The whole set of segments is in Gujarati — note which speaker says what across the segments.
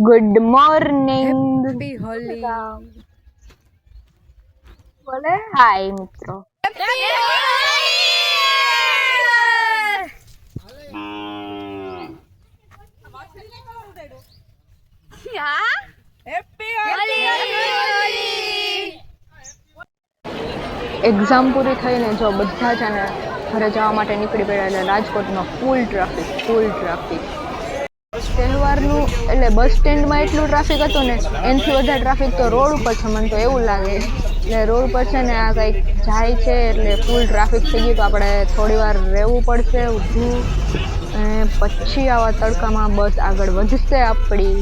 Speaker 1: Good morning.
Speaker 2: હેપી હોલી.
Speaker 1: બોલે હાય મિત્રો. એક્ઝામ પૂરી થઈને જો બધા છે ને ઘરે જવા માટે નીકળી પડ્યા એટલે રાજકોટમાં ફૂલ ટ્રાફિક. તહેવારનું એટલે બસ સ્ટેન્ડમાં એટલું ટ્રાફિક હતું ને એનાથી વધારે ટ્રાફિક તો રોડ ઉપર છે. મને તો એવું લાગે એટલે રોડ પર છે ને આ કંઈક જાય છે એટલે ફૂલ ટ્રાફિક થઈ ગયું. તો આપણે થોડી વાર રહેવું પડશે ઊભું અને પછી આવા તડકામાં બસ આગળ વધશે આપણી.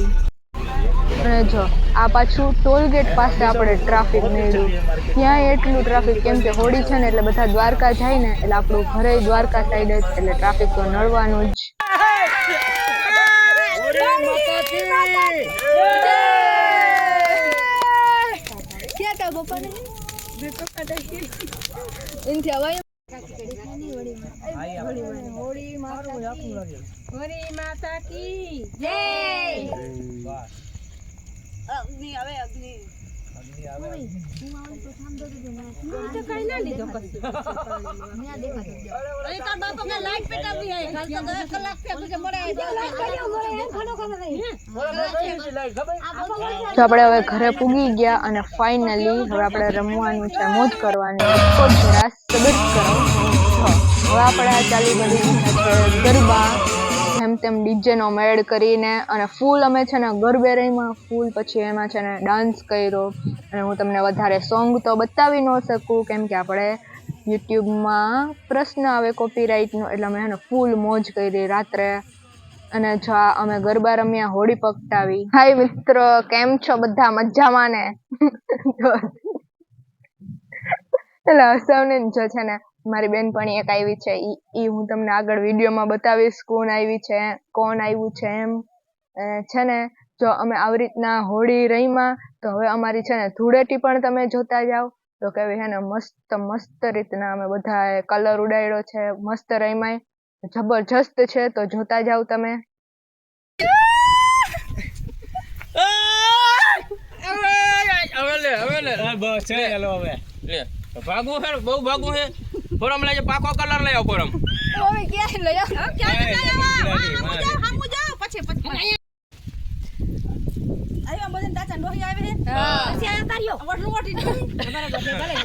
Speaker 1: અને જો આ પાછું ટોલગેટ પાસે આપણે ટ્રાફિક મળ્યું. ત્યાં એટલું ટ્રાફિક કેમ કે હોળી છે ને એટલે બધા દ્વારકા જાય ને એટલે આપણું ઘરે દ્વારકા સાઈડ જ એટલે ટ્રાફિક તો નડવાનું જ.
Speaker 2: હોળી માતા કી જય. અગ્નિ આવે અગ્નિ આવે તો સાંભળો તો કઈ ના લીધો કશું ન્યા દેખાતો અરે તાર બાપા કે લાઈટ પેટાવી હે કાલ તો 10 કલાક થી મુજે મળે લાઈટ કર્યો મળે ખાનો ખાનો નહીં
Speaker 1: તો આપણે હવે ઘરે પૂગી ગયા અને ફાઇનલી હવે આપણે રમવાનું છે, મોજ કરવાની. તો જરા સબર કરો. હવે આપણે ચાલુ કરી ગરબા જેમ તેમ ડીજે નો મેળ કરીને અને ફૂલ અમે છે ને ગરબે રહીમાં ફૂલ. પછી એમાં છે ને ડાન્સ કર્યો અને હું તમને વધારે સોંગ તો બતાવી ન શકું કેમ કે આપણે યુટ્યુબમાં પ્રશ્ન આવે કોપીરાઇટનો. એટલે અમે એને ફૂલ મોજ કરી રાત્રે. અને જો અમે ગરબા રમ્યા, હોળી પગટાવી. હાય મિત્રો, કેમ છો બધા? મજામાં ને? એટલે હસાવને જો છે ને મારી બેનપણી એક આવી છે, ઈ હું તમને આગળ વિડીયોમાં બતાવીશ કોણ આવી છે, કોણ આવ્યું છે એમ. છે ને જો અમે આવી રીતના હોળી રહીમાં તો હવે અમારી છે ને ધૂળેટી પણ તમે જોતા જાઓ તો કેવી છે ને મસ્ત રીતના અમે બધા કલર ઉડાડ્યો છે, મસ્ત રહીમાં જબરજસ્ત છે. તો જોતા જાઓ તમે.
Speaker 3: બસ છે હેલો હવે લે ભાગું છે બહુ ભાગું છે. ફોરમ લઈ પાકો કલર લઈ આવ ફોરમ
Speaker 2: ઓય કે લઈ આવ ક્યાં લઈ આવ હમુ જાવ પછી આયો બધે તાચા ડોહી આવે છે પછી આયા તાર્યો વટલું વટી તમારે બધે ભલે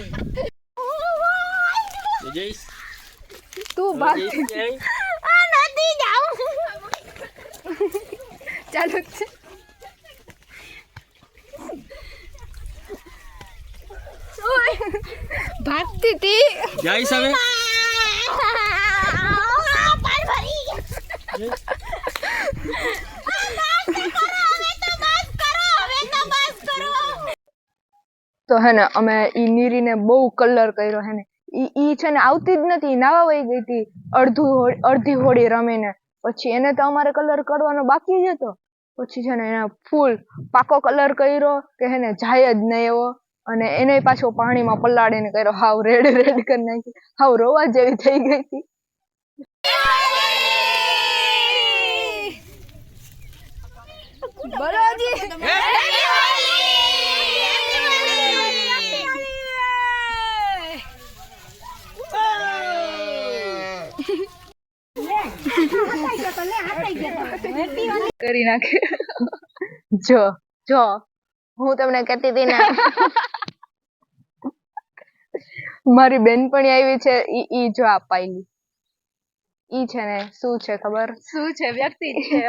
Speaker 3: જઈશ
Speaker 1: તું ભાગ આ નથી જાવ ચાલુ છે. ભાગતી હતી
Speaker 3: જઈશ હવે
Speaker 1: તો હે ને અમે ઈ નીરીને બહુ કલર કર્યો. હે ને ઈ છે ને આવતી જ નથી, નાવા વહી ગઈ હતી અડધી હોળી રમીને. પછી એને તો અમારે કલર કરવાનો બાકી જ હતો. પછી છે ને એને ફૂલ પાકો કલર કર્યો કે હે ને જાય જ નહીં એવો. અને એને પાછો પાણીમાં પલાળીને કર્યો, હાવ રેડ કરી નાખી, હાવ રોવા જેવી થઈ ગઈ હતી. કરી નાખે. જો હું તમને કહેતી હતી ને મારી બેનપણી આવી છે, ઈ જો આ પાયલી ઈ છે ને શું છે ખબર? શું છે? વ્યક્તિ છે.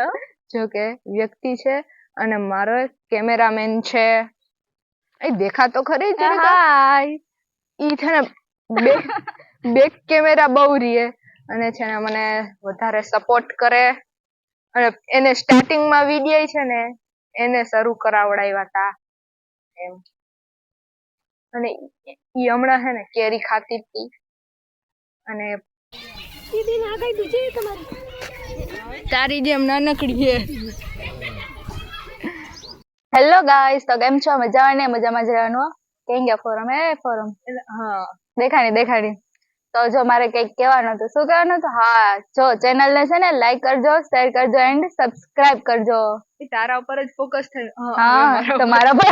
Speaker 1: જો કે વ્યક્તિ છે અને મારો કેમેરામેન છે. એ દેખાતો ખરી જ. હાય. ઈ છે ને બેક કેમેરા બહુ રીએ અને છે ને મને વધારે સપોર્ટ કરે. અને એને સ્ટાર્ટિંગમાં વિડીયો છે ને એને શરૂ કરાવડાવ્યા હતા એમ. અને ઈ હમણાં છે ને કેરી ખાતી હતી અને તારી જેમ નાનકડી છે. હેલો ગાઈસ, તો કેમ છો? મજામાં ને? મજામાં જ રહેવાનું. કેમ ગયા ફોરમ? ફોરમ હા દેખાડી. તો જો મારે કંઈક કહેવાનું હતું. શું કહેવાનું હતું? હા, જો ચેનલને છે ને લાઈક કરજો, શેર કરજો એન્ડ સબસ્ક્રાઇબ કરજો.
Speaker 2: તારા ઉપર જ ફોકસ થાય.
Speaker 1: હા, તમારા પર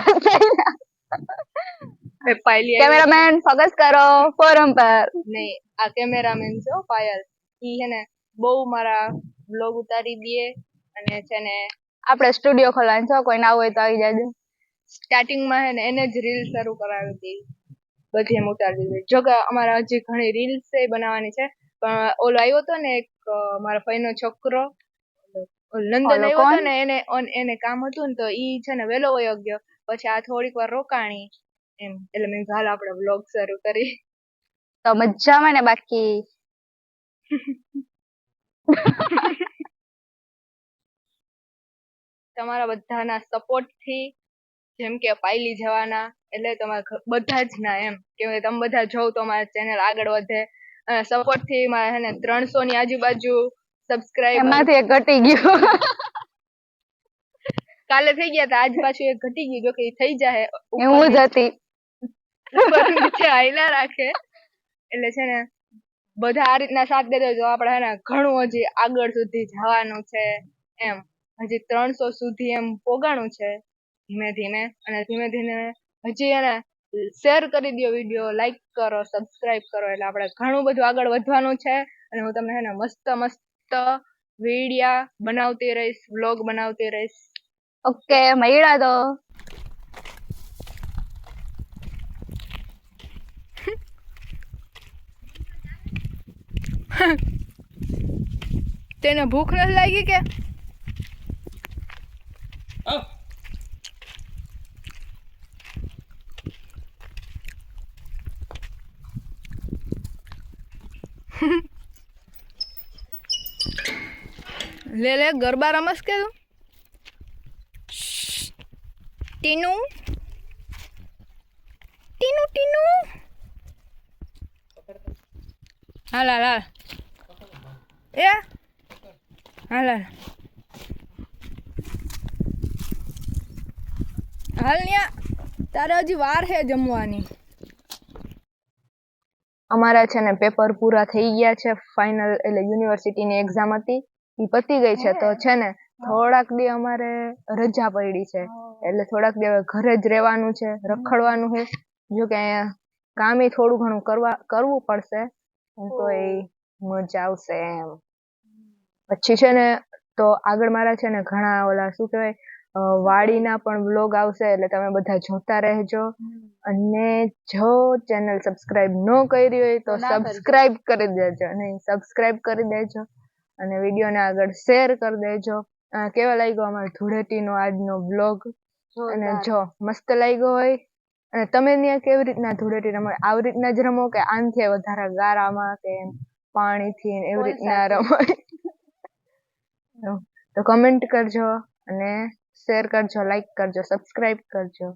Speaker 2: પાયલી
Speaker 1: કેમેરામેન ફોકસ કરો ફોરમ પર.
Speaker 2: નહીં, આ કેમેરામેન છે પાયલ. ઈ છે ને બહુ મારા બ્લોગ ઉતારી દે અને છે ને
Speaker 1: આપણે સ્ટુડિયો ખોલવાનું છે, કોઈ ના હોય તો આવી જાજો.
Speaker 2: સ્ટાર્ટિંગમાં છે ને એને જ રીલ શરૂ કરાવી હતી, બધી એમ ઉતારી દીધી. જો કે અમારે હજી ઘણી રીલ્સ એ બનાવવાની છે, પણ ઓલો આવ્યો હતો ને એક મારા ભાઈનો છોકરો લંડન આવ્યો હતો ને એને કામ હતું ને તો ઈ છે ને વેલો વયો ગયો. પછી આ થોડીક વાર રોકાણી એમ, એટલે મેં હાલ આપણે વ્લોગ શરૂ કરી.
Speaker 1: તો મજામાં ને બાકી
Speaker 2: તમારા બધાના સપોર્ટ થી, જેમ કે પાયલી જવાના, એટલે તમારા બધા જ ના એમ કે તમે બધા જોવ તો અમારા ચેનલ આગળ વધે. સપોર્ટ થી મારે છે ને 300 ની આજુબાજુ સબસ્ક્રાઇબ
Speaker 1: એમાંથી એક ઘટી ગયું.
Speaker 2: કાલે થઈ ગયા હતા, આજ પાછું એક ઘટી ગયું. જો કે થઈ જાય
Speaker 1: હું જ હતી.
Speaker 2: નીચે હાઈલા રાખે. એટલે છે ને બધા આ રીતના સાથ દે દેજો. આપણે છે ને ઘણું હજી આગળ સુધી જવાનું છે એમ. હજી 300 સુધી એમ પોગાણું છે ધીમે ધીમે. અને ધીમે ધીમે હજી એને શેર કરી દો વિડીયો, લાઈક કરો, સબસ્ક્રાઇબ કરો, એટલે આપણે ઘણું બધું આગળ વધવાનું છે. અને હું તમને છે ને મસ્ત મસ્ત વિડીયા બનાવતી રહીશ, વ્લોગ બનાવતી રહીશ.
Speaker 1: ઓકે, મળ્યા તો.
Speaker 2: તેને ભૂખ નથી લાગી કે? લે લે ગરબા રમસ કે તું? ટીનુ ટીનુ ટીનુ હાલ હાલ હાલ એ હાલ હાલ હાલ ન્યા, તારે હજી વાર છે જમવાની.
Speaker 1: અમારા છે ને પેપર પૂરા થઈ ગયા છે ફાઇનલ, એટલે યુનિવર્સિટીની એક્ઝામ હતી એ પતી ગઈ છે. તો છે ને થોડાક દી અમારે રજા પડી છે, એટલે થોડાક દી હવે ઘરે જ રહેવાનું છે, રખડવાનું છે. જો કે અહીંયા કામે થોડું ઘણું કરવું પડશે, તો એ મજા આવશે એમ. પછી છે ને તો આગળ મારા છે ને ઘણા ઓલા શું કહેવાય વાડીના પણ વ્લોગ આવશે, એટલે તમે બધા જોતા રહેજો. અને જો ચેનલ સબસ્ક્રાઇબ ન કરી હોય તો સબસ્ક્રાઇબ કરી દેજો, નહીં સબસ્ક્રાઇબ કરી દેજો. અને વિડીયોને આગળ શેર કરી દેજો. કેવા લાગ્યો અમારો ધૂળેટીનો આજનો વ્લોગ? અને જો મસ્ત લાગ્યો હોય અને તમે ત્યાં કેવી રીતના ધૂળેટી રમો, આવી રીતના જ રમો કે આનથી વધારે ગારામાં કે પાણીથી એવી રીતના રમો? તો કમેન્ટ કરજો અને શેર કરજો, લાઈક કરજો, સબસ્ક્રાઇબ કરજો.